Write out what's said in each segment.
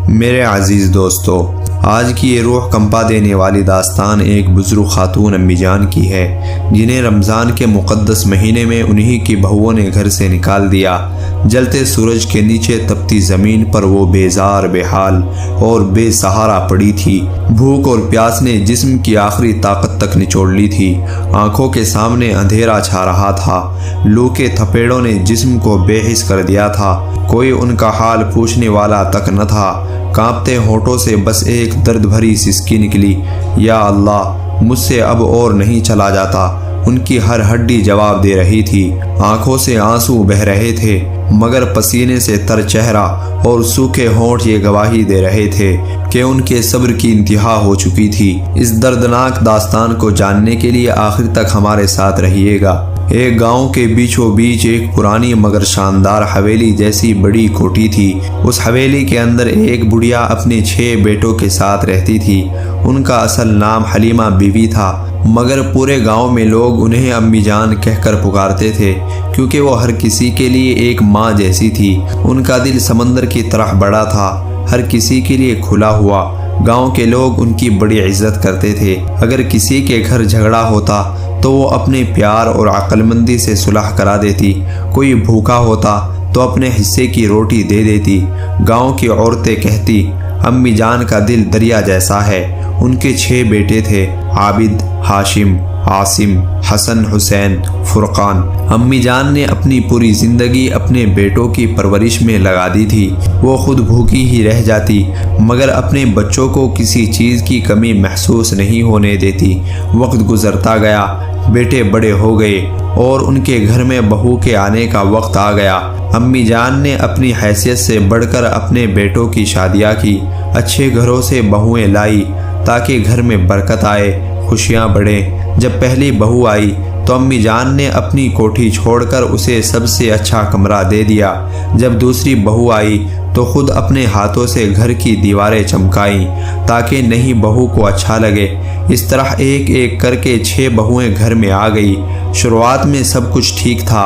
میرے عزیز دوستو، آج کی یہ روح کمپا دینے والی داستان ایک بزرگ خاتون امی جان کی ہے جنہیں رمضان کے مقدس مہینے میں انہی کی بہوؤں نے گھر سے نکال دیا۔ جلتے سورج کے نیچے تپتی زمین پر وہ بیزار، بے حال اور بے سہارا پڑی تھی۔ بھوک اور پیاس نے جسم کی آخری طاقت تک نچوڑ لی تھی۔ آنکھوں کے سامنے اندھیرا چھا رہا تھا۔ لو کے تھپیڑوں نے جسم کو بے حس کر دیا تھا۔ کوئی ان کا حال پوچھنے والا تک نہ تھا۔ کانپتے ہونٹوں سے بس ایک درد بھری سسکی نکلی، یا اللہ، مجھ سے اب اور نہیں چلا جاتا۔ ان کی ہر ہڈی جواب دے رہی تھی۔ آنکھوں سے آنسو بہہ رہے تھے، مگر پسینے سے تر چہرہ اور سوکھے ہونٹ یہ گواہی دے رہے تھے کہ ان کے صبر کی انتہا ہو چکی تھی۔ اس دردناک داستان کو جاننے کے لیے آخر تک ہمارے ساتھ رہیے گا۔ ایک گاؤں کے بیچوں بیچ ایک پرانی مگر شاندار حویلی جیسی بڑی کوٹھی تھی۔ اس حویلی کے اندر ایک بڑھیا اپنے 6 بیٹوں کے ساتھ رہتی تھی۔ ان کا اصل نام حلیمہ بیوی تھا، مگر پورے گاؤں میں لوگ انہیں امی جان کہہ کر پکارتے تھے، کیونکہ وہ ہر کسی کے لیے ایک ماں جیسی تھی۔ ان کا دل سمندر کی طرح بڑا تھا، ہر کسی کے لیے کھلا ہوا۔ گاؤں کے لوگ ان کی بڑی عزت کرتے تھے۔ اگر کسی کے گھر جھگڑا ہوتا تو وہ اپنے پیار اور عقل مندی سے صلح کرا دیتی۔ کوئی بھوکا ہوتا تو اپنے حصے کی روٹی دے دیتی۔ گاؤں کی عورتیں کہتی، امی جان کا دل دریا جیسا ہے۔ ان کے 6 بیٹے تھے، عابد، ہاشم، عاصم، حسن، حسین، فرقان۔ امی جان نے اپنی پوری زندگی اپنے بیٹوں کی پرورش میں لگا دی تھی۔ وہ خود بھوکی ہی رہ جاتی، مگر اپنے بچوں کو کسی چیز کی کمی محسوس نہیں ہونے دیتی۔ وقت گزرتا گیا، بیٹے بڑے ہو گئے اور ان کے گھر میں بہو کے آنے کا وقت آ گیا۔ امی جان نے اپنی حیثیت سے بڑھ کر اپنے بیٹوں کی شادیاں کی۔ اچھے گھروں سے بہویں لائی تاکہ گھر میں برکت آئے، خوشیاں بڑھیں۔ جب پہلی بہو آئی تو امی جان نے اپنی کوٹھی چھوڑ کر اسے سب سے اچھا کمرہ دے دیا۔ جب دوسری بہو آئی تو خود اپنے ہاتھوں سے گھر کی دیواریں چمکائیں تاکہ نئی بہو کو اچھا لگے۔ اس طرح ایک ایک کر کے 6 بہویں گھر میں آ گئی۔ شروعات میں سب کچھ ٹھیک تھا،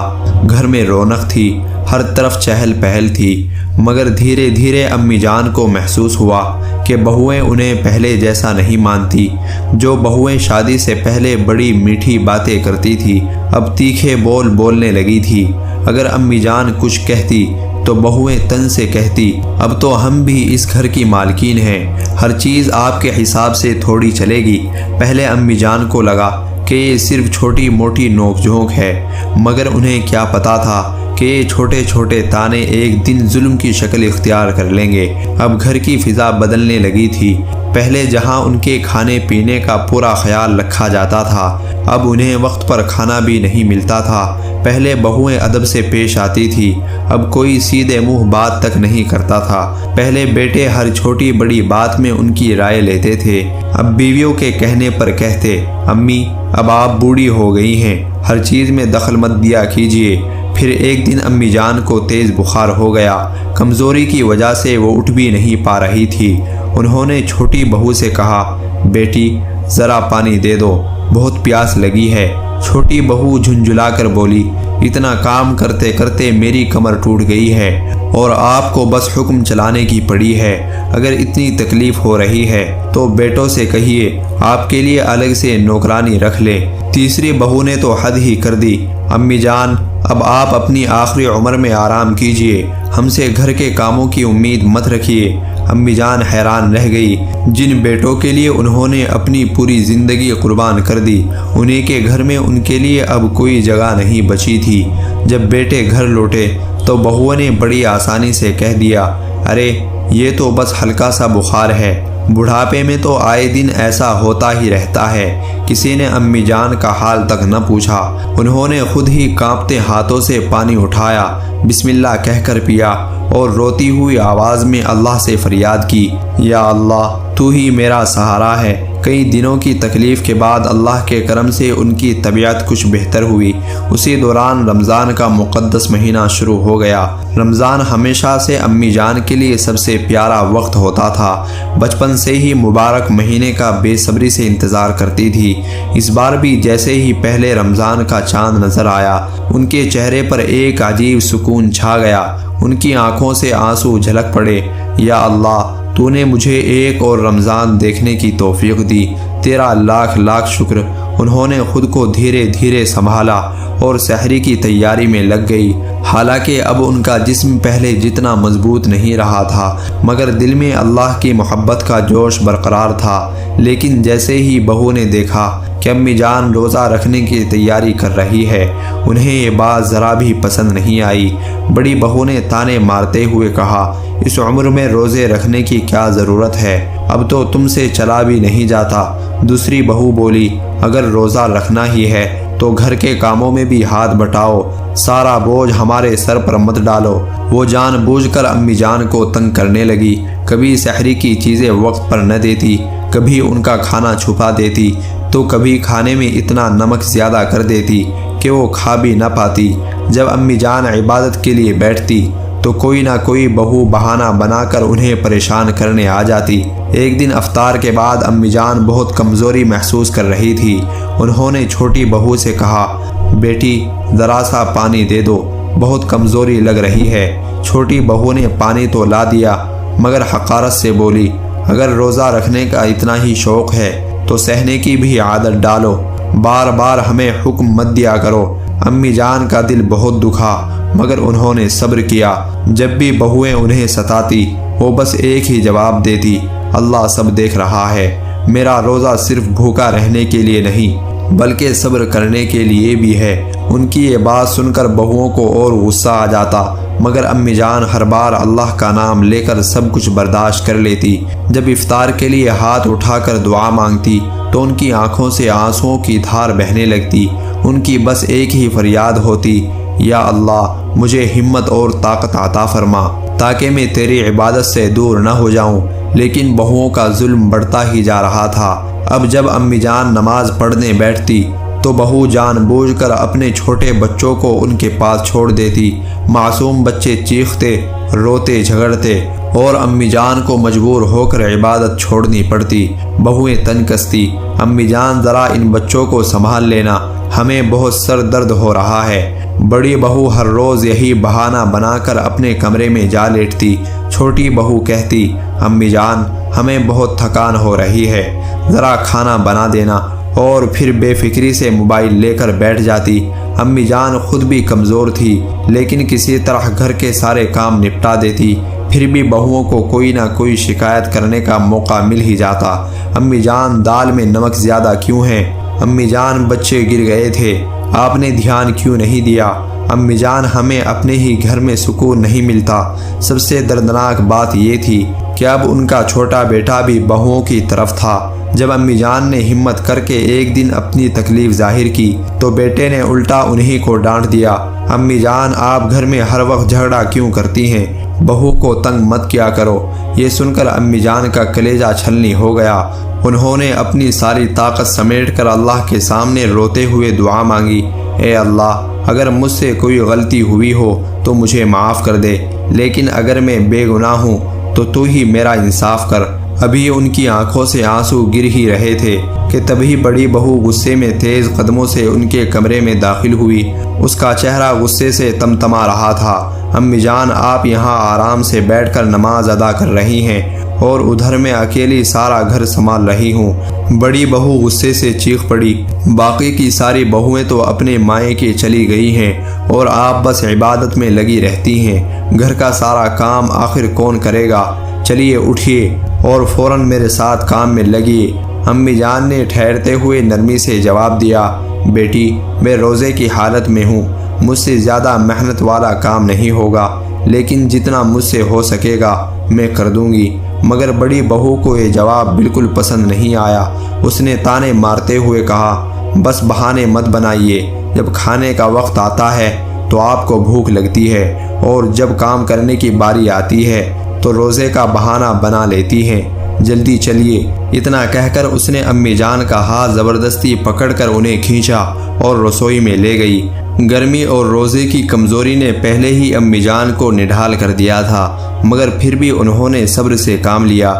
گھر میں رونق تھی، ہر طرف چہل پہل تھی، مگر دھیرے دھیرے امی جان کو محسوس ہوا کہ بہویں انہیں پہلے جیسا نہیں مانتی۔ جو بہویں شادی سے پہلے بڑی میٹھی باتیں کرتی تھی، اب تیکھے بول بولنے لگی تھی۔ اگر امی جان کچھ کہتی تو بہویں تن سے کہتی، اب تو ہم بھی اس گھر کی مالکین ہیں، ہر چیز آپ کے حساب سے تھوڑی چلے گی۔ پہلے امی جان کو لگا کہ یہ صرف چھوٹی موٹی نوک جھونک ہے، مگر انہیں کیا پتا تھا کہ یہ چھوٹے چھوٹے تانے ایک دن ظلم کی شکل اختیار کر لیں گے۔ اب گھر کی فضا بدلنے لگی تھی۔ پہلے جہاں ان کے کھانے پینے کا پورا خیال رکھا جاتا تھا، اب انہیں وقت پر کھانا بھی نہیں ملتا تھا۔ پہلے بہویں ادب سے پیش آتی تھی، اب کوئی سیدھے منہ بات تک نہیں کرتا تھا۔ پہلے بیٹے ہر چھوٹی بڑی بات میں ان کی رائے لیتے تھے، اب بیویوں کے کہنے پر کہتے، امی اب آپ بوڑھی ہو گئی ہیں، ہر چیز میں دخل مت دیا کیجیے۔ پھر ایک دن امی جان کو تیز بخار ہو گیا۔ کمزوری کی وجہ سے وہ اٹھ بھی نہیں پا رہی تھی۔ انہوں نے چھوٹی بہو سے کہا، بیٹی ذرا پانی دے دو، بہت پیاس لگی ہے۔ چھوٹی بہو جھنجھلا کر بولی، اتنا کام کرتے کرتے میری کمر ٹوٹ گئی ہے اور آپ کو بس حکم چلانے کی پڑی ہے۔ اگر اتنی تکلیف ہو رہی ہے تو بیٹوں سے کہیے آپ کے لیے الگ سے نوکرانی رکھ لے۔ تیسری بہو نے تو حد ہی کر دی، امی جان اب آپ اپنی آخری عمر میں آرام کیجیے، ہم سے گھر کے کاموں کی امید مت رکھیے۔ امی جان حیران رہ گئی، جن بیٹوں کے لیے انہوں نے اپنی پوری زندگی قربان کر دی، انہیں کے گھر میں ان کے لیے اب کوئی جگہ نہیں بچی تھی۔ جب بیٹے گھر لوٹے تو بہوؤں نے بڑی آسانی سے کہہ دیا، ارے یہ تو بس ہلکا سا بخار ہے، بڑھاپے میں تو آئے دن ایسا ہوتا ہی رہتا ہے۔ کسی نے امی جان کا حال تک نہ پوچھا۔ انہوں نے خود ہی کانپتے ہاتھوں سے پانی اٹھایا، بسم اللہ کہہ کر پیا اور روتی ہوئی آواز میں اللہ سے فریاد کی، یا اللہ تو ہی میرا سہارا ہے۔ کئی دنوں کی تکلیف کے بعد اللہ کے کرم سے ان کی طبیعت کچھ بہتر ہوئی۔ اسی دوران رمضان کا مقدس مہینہ شروع ہو گیا۔ رمضان ہمیشہ سے امی جان کے لیے سب سے پیارا وقت ہوتا تھا۔ بچپن سے ہی مبارک مہینے کا بے صبری سے انتظار کرتی تھی۔ اس بار بھی جیسے ہی پہلے رمضان کا چاند نظر آیا، ان کے چہرے پر ایک عجیب سکون چھا گیا۔ ان کی آنکھوں سے آنسو جھلک پڑے۔ یا اللہ تو نے مجھے ایک اور رمضان دیکھنے کی توفیق دی، تیرا لاکھ لاکھ شکر۔ انہوں نے خود کو دھیرے دھیرے سنبھالا اور سحری کی تیاری میں لگ گئی۔ حالانکہ اب ان کا جسم پہلے جتنا مضبوط نہیں رہا تھا، مگر دل میں اللہ کی محبت کا جوش برقرار تھا۔ لیکن جیسے ہی بہو نے دیکھا کہ امی جان روزہ رکھنے کی تیاری کر رہی ہے، انہیں یہ بات ذرا بھی پسند نہیں آئی۔ بڑی بہو نے تانے مارتے ہوئے کہا، اس عمر میں روزے رکھنے کی کیا ضرورت ہے، اب تو تم سے چلا بھی نہیں جاتا۔ دوسری بہو بولی، اگر روزہ رکھنا ہی ہے تو گھر کے کاموں میں بھی ہاتھ بٹاؤ، سارا بوجھ ہمارے سر پر مت ڈالو۔ وہ جان بوجھ کر امی جان کو تنگ کرنے لگی، کبھی سحری کی چیزیں وقت پر نہ دیتی، کبھی ان کا کھانا چھپا دیتی، تو کبھی کھانے میں اتنا نمک زیادہ کر دیتی کہ وہ کھا بھی نہ پاتی۔ جب امی جان عبادت کے لیے بیٹھتی تو کوئی نہ کوئی بہو بہانہ بنا کر انہیں پریشان کرنے آ جاتی۔ ایک دن افطار کے بعد امی جان بہت کمزوری محسوس کر رہی تھی۔ انہوں نے چھوٹی بہو سے کہا، بیٹی ذرا سا پانی دے دو، بہت کمزوری لگ رہی ہے۔ چھوٹی بہو نے پانی تو لا دیا، مگر حقارت سے بولی، اگر روزہ رکھنے کا اتنا ہی شوق ہے تو سہنے کی بھی عادت ڈالو، بار بار ہمیں حکم مت دیا کرو۔ امی جان کا دل بہت دکھا، مگر انہوں نے صبر کیا۔ جب بھی بہویں انہیں ستاتی وہ بس ایک ہی جواب دیتی، اللہ سب دیکھ رہا ہے۔ میرا روزہ صرف بھوکا رہنے کے لیے نہیں بلکہ صبر کرنے کے لیے بھی ہے۔ ان کی یہ بات سن کر بہوؤں کو اور غصہ آ جاتا، مگر امی جان ہر بار اللہ کا نام لے کر سب کچھ برداشت کر لیتی۔ جب افطار کے لیے ہاتھ اٹھا کر دعا مانگتی تو ان کی آنکھوں سے آنسوؤں کی دھار بہنے لگتی۔ ان کی بس ایک ہی فریاد ہوتی، یا اللہ مجھے ہمت اور طاقت عطا فرما تاکہ میں تیری عبادت سے دور نہ ہو جاؤں۔ لیکن بہوؤں کا ظلم بڑھتا ہی جا رہا تھا۔ اب جب امی جان نماز پڑھنے بیٹھتی تو بہو جان بوجھ کر اپنے چھوٹے بچوں کو ان کے پاس چھوڑ دیتی۔ معصوم بچے چیختے، روتے، جھگڑتے اور امی جان کو مجبور ہو کر عبادت چھوڑنی پڑتی۔ بہویں تن کستی، امی جان ذرا ان بچوں کو سنبھال لینا، ہمیں بہت سر درد ہو رہا ہے۔ بڑی بہو ہر روز یہی بہانہ بنا کر اپنے کمرے میں جا لیٹتی۔ چھوٹی بہو کہتی، امی جان ہمیں بہت تھکان ہو رہی ہے، ذرا کھانا بنا دینا، اور پھر بے فکری سے موبائل لے کر بیٹھ جاتی۔ امی جان خود بھی کمزور تھی، لیکن کسی طرح گھر کے سارے کام نپٹا دیتی۔ پھر بھی بہوؤں کو کوئی نہ کوئی شکایت کرنے کا موقع مل ہی جاتا، امی جان دال میں نمک زیادہ کیوں ہے؟ امی جان بچے گر گئے تھے، آپ نے دھیان کیوں نہیں دیا؟ امی جان ہمیں اپنے ہی گھر میں سکون نہیں ملتا۔ سب سے دردناک بات یہ تھی کہ اب ان کا چھوٹا بیٹا بھی بہوؤں کی طرف تھا۔ جب امی جان نے ہمت کر کے ایک دن اپنی تکلیف ظاہر کی تو بیٹے نے الٹا انہی کو ڈانٹ دیا، امی جان آپ گھر میں ہر وقت جھگڑا کیوں کرتی ہیں؟ بہو کو تنگ مت کیا کرو۔ یہ سن کر امی جان کا کلیجہ چھلنی ہو گیا۔ انہوں نے اپنی ساری طاقت سمیٹ کر اللہ کے سامنے روتے ہوئے دعا مانگی، اے اللہ اگر مجھ سے کوئی غلطی ہوئی ہو تو مجھے معاف کر دے، لیکن اگر میں بے گناہ ہوں تو ہی میرا انصاف کر۔ ابھی ان کی آنکھوں سے آنسو گر ہی رہے تھے کہ تبھی بڑی بہو غصے میں تیز قدموں سے ان کے کمرے میں داخل ہوئی۔ اس کا چہرہ غصے سے تمتما رہا تھا۔ امی جان آپ یہاں آرام سے بیٹھ کر نماز ادا کر رہی ہیں اور ادھر میں اکیلی سارا گھر سنبھال رہی ہوں۔ بڑی بہو غصے سے چیخ پڑی، باقی کی ساری بہویں تو اپنے مائیں کے چلی گئی ہیں اور آپ بس عبادت میں لگی رہتی ہیں، گھر کا سارا کام آخر کون کرے گا؟ چلیے اٹھیے اور فوراً میرے ساتھ کام میں لگیے۔ امی جان نے ٹھہرتے ہوئے نرمی سے جواب دیا، بیٹی میں روزے کی حالت میں ہوں، مجھ سے زیادہ محنت والا کام نہیں ہوگا، لیکن جتنا مجھ سے ہو سکے گا میں کر دوں گی۔ مگر بڑی بہو کو یہ جواب بالکل پسند نہیں آیا۔ اس نے تانے مارتے ہوئے کہا، بس بہانے مت بنائیے، جب کھانے کا وقت آتا ہے تو آپ کو بھوک لگتی ہے اور جب کام کرنے کی باری آتی ہے تو روزے کا بہانہ بنا لیتی ہیں، جلدی چلیے۔ اتنا کہہ کر اس نے امی جان کا ہاتھ زبردستی پکڑ کر انہیں کھینچا اور رسوئی میں لے گئی۔ گرمی اور روزے کی کمزوری نے پہلے ہی امی جان کو نڈھال کر دیا تھا، مگر پھر بھی انہوں نے صبر سے کام لیا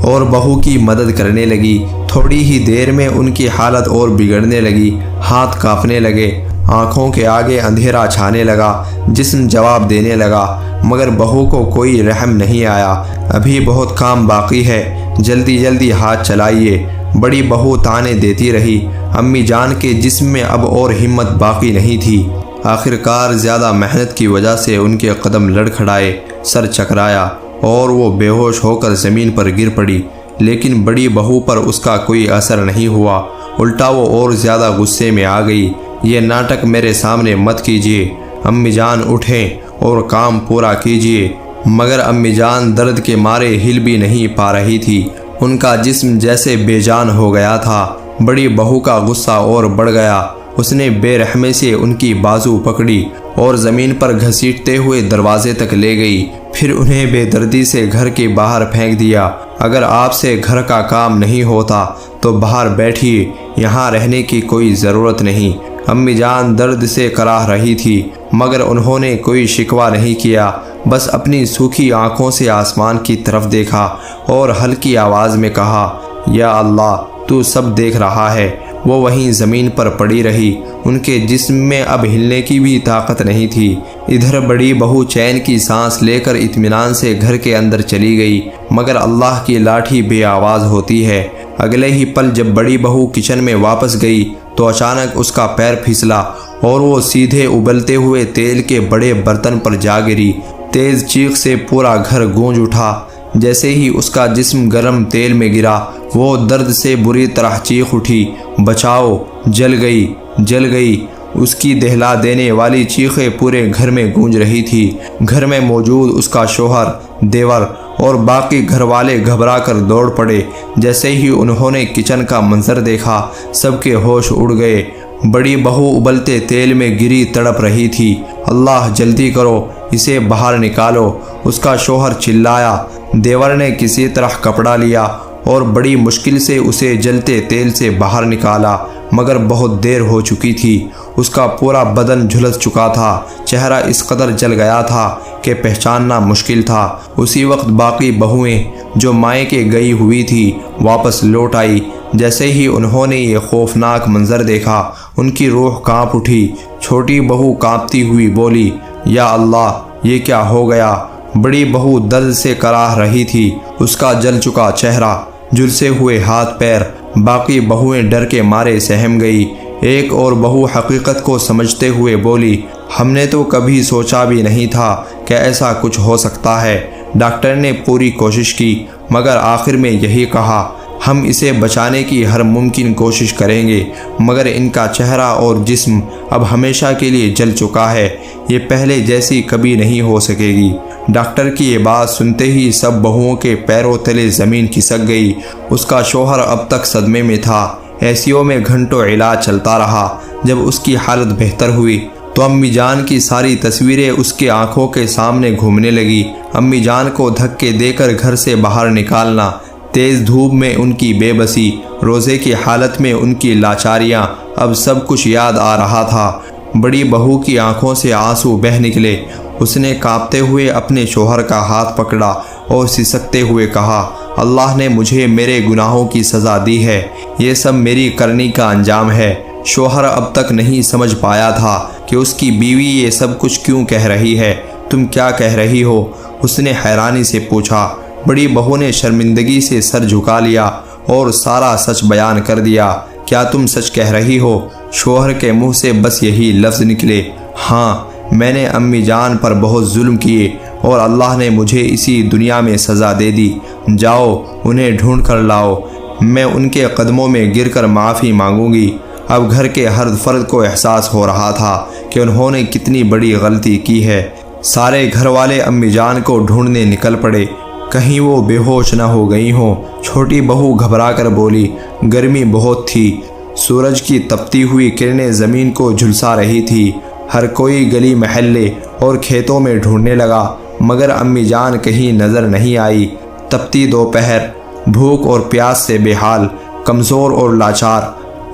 اور بہو کی مدد کرنے لگی۔ تھوڑی ہی دیر میں ان کی حالت اور بگڑنے لگی، ہاتھ کانپنے لگے، آنکھوں کے آگے اندھیرا چھانے لگا، جسم جواب دینے لگا، مگر بہو کو کوئی رحم نہیں آیا۔ ابھی بہت کام باقی ہے، جلدی جلدی ہاتھ چلائیے۔ بڑی بہو طعنے دیتی رہی۔ امی جان کے جسم میں اب اور ہمت باقی نہیں تھی۔ آخر کار زیادہ محنت کی وجہ سے ان کے قدم لڑکھڑائے، سر چکرایا اور وہ بے ہوش ہو کر زمین پر گر پڑی، لیکن بڑی بہو پر اس کا کوئی اثر نہیں ہوا، الٹا وہ اور زیادہ غصے میں آ گئی۔ یہ ناٹک میرے سامنے مت کیجیے، امی جان اٹھیں اور کام پورا کیجیے۔ مگر امی جان درد کے مارے ہل بھی نہیں پا رہی تھی، ان کا جسم جیسے بے جان ہو گیا تھا۔ بڑی بہو کا غصہ اور بڑھ گیا، اس نے بے رحمی سے ان کی بازو پکڑی اور زمین پر گھسیٹتے ہوئے دروازے تک لے گئی، پھر انہیں بے دردی سے گھر کے باہر پھینک دیا۔ اگر آپ سے گھر کا کام نہیں ہوتا تو باہر بیٹھیے، یہاں رہنے کی کوئی ضرورت نہیں۔ امی جان درد سے کراہ رہی تھی، مگر انہوں نے کوئی شکوہ نہیں کیا، بس اپنی سوکھی آنکھوں سے آسمان کی طرف دیکھا اور ہلکی آواز میں کہا، یا اللہ تو سب دیکھ رہا ہے۔ وہ وہیں زمین پر پڑی رہی، ان کے جسم میں اب ہلنے کی بھی طاقت نہیں تھی۔ ادھر بڑی بہو چین کی سانس لے کر اطمینان سے گھر کے اندر چلی گئی، مگر اللہ کی لاٹھی بے آواز ہوتی ہے۔ اگلے ہی پل جب بڑی بہو کچن میں واپس گئی تو اچانک اس کا پیر پھسلا اور وہ سیدھے ابلتے ہوئے تیل کے بڑے برتن پر جا گری۔ تیز چیخ سے پورا گھر گونج اٹھا۔ جیسے ہی اس کا جسم گرم تیل میں گرا، وہ درد سے بری طرح چیخ اٹھی، بچاؤ، جل گئی، جل گئی۔ اس کی دہلا دینے والی چیخیں پورے گھر میں گونج رہی تھی۔ گھر میں موجود اس کا شوہر، دیور اور باقی گھر والے گھبرا کر دوڑ پڑے۔ جیسے ہی انہوں نے کچن کا منظر دیکھا، سب کے ہوش اڑ گئے۔ بڑی بہو ابلتے تیل میں گری تڑپ رہی تھی۔ اللہ جلدی کرو، اسے باہر نکالو، اس کا شوہر چلایا۔ دیور نے کسی طرح کپڑا لیا اور بڑی مشکل سے اسے جلتے تیل سے باہر نکالا، مگر بہت دیر ہو چکی تھی۔ اس کا پورا بدن جھلس چکا تھا، چہرہ اس قدر جل گیا تھا کہ پہچاننا مشکل تھا۔ اسی وقت باقی بہویں جو مائکے گئی ہوئی تھی واپس لوٹ آئی۔ جیسے ہی انہوں نے یہ خوفناک منظر دیکھا، ان کی روح کانپ اٹھی۔ چھوٹی بہو کانپتی ہوئی بولی، یا اللہ یہ کیا ہو گیا؟ بڑی بہو درد سے کراہ رہی تھی، اس کا جل چکا چہرہ، جھلسے ہوئے ہاتھ پیر۔ باقی بہویں ڈر کے مارے سہم گئی۔ ایک اور بہو حقیقت کو سمجھتے ہوئے بولی، ہم نے تو کبھی سوچا بھی نہیں تھا کہ ایسا کچھ ہو سکتا ہے۔ ڈاکٹر نے پوری کوشش کی، مگر آخر میں یہی کہا، ہم اسے بچانے کی ہر ممکن کوشش کریں گے، مگر ان کا چہرہ اور جسم اب ہمیشہ کے لیے جل چکا ہے، یہ پہلے جیسی کبھی نہیں ہو سکے گی۔ ڈاکٹر کی یہ بات سنتے ہی سب بہوؤں کے پیروں تلے زمین کھسک گئی۔ اس کا شوہر اب تک صدمے میں تھا۔ ایسیوں میں گھنٹوں علاج چلتا رہا۔ جب اس کی حالت بہتر ہوئی تو امی جان کی ساری تصویریں اس کے آنکھوں کے سامنے گھومنے لگی۔ امی جان کو دھکے دے کر گھر سے باہر نکالنا، تیز دھوپ میں ان کی بے بسی، روزے کی حالت میں ان کی لاچاریاں، اب سب کچھ یاد آ رہا تھا۔ بڑی بہو کی آنکھوں سے آنسو بہہ نکلے۔ اس نے کانپتے ہوئے اپنے شوہر کا ہاتھ پکڑا اور سسکتے ہوئے کہا، اللہ نے مجھے میرے گناہوں کی سزا دی ہے، یہ سب میری کرنی کا انجام ہے۔ شوہر اب تک نہیں سمجھ پایا تھا کہ اس کی بیوی یہ سب کچھ کیوں کہہ رہی ہے۔ تم کیا کہہ رہی ہو؟ اس نے حیرانی سے پوچھا۔ بڑی بہو نے شرمندگی سے سر جھکا لیا اور سارا سچ بیان کر دیا۔ کیا تم سچ کہہ رہی ہو؟ شوہر کے منہ سے بس یہی لفظ نکلے، ہاں میں نے امی جان پر بہت ظلم کیے اور اللہ نے مجھے اسی دنیا میں سزا دے دی۔ جاؤ انہیں ڈھونڈ کر لاؤ، میں ان کے قدموں میں گر کر معافی مانگوں گی۔ اب گھر کے ہر فرد کو احساس ہو رہا تھا کہ انہوں نے کتنی بڑی غلطی کی ہے۔ سارے گھر والے امی جان کو ڈھونڈنے نکل پڑے، کہیں وہ بے ہوش نہ ہو گئی ہوں۔ چھوٹی بہو گھبرا کر بولی، گرمی بہت تھی، سورج کی تپتی ہوئی کرنیں زمین کو جھلسا رہی تھی۔ ہر کوئی گلی محلے اور کھیتوں میں ڈھونڈنے لگا، مگر امی جان کہیں نظر نہیں آئی۔ تپتی دوپہر، بھوک اور پیاس سے بے حال، کمزور اور لاچار،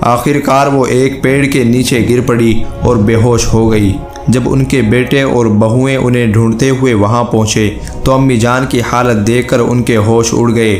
آخر کار وہ ایک پیڑ کے نیچے گر پڑی اور بے ہوش ہو گئی۔ جب ان کے بیٹے اور بہویں انہیں ڈھونڈتے ہوئے وہاں پہنچے تو امی جان کی حالت دیکھ کر ان کے ہوش اڑ گئے۔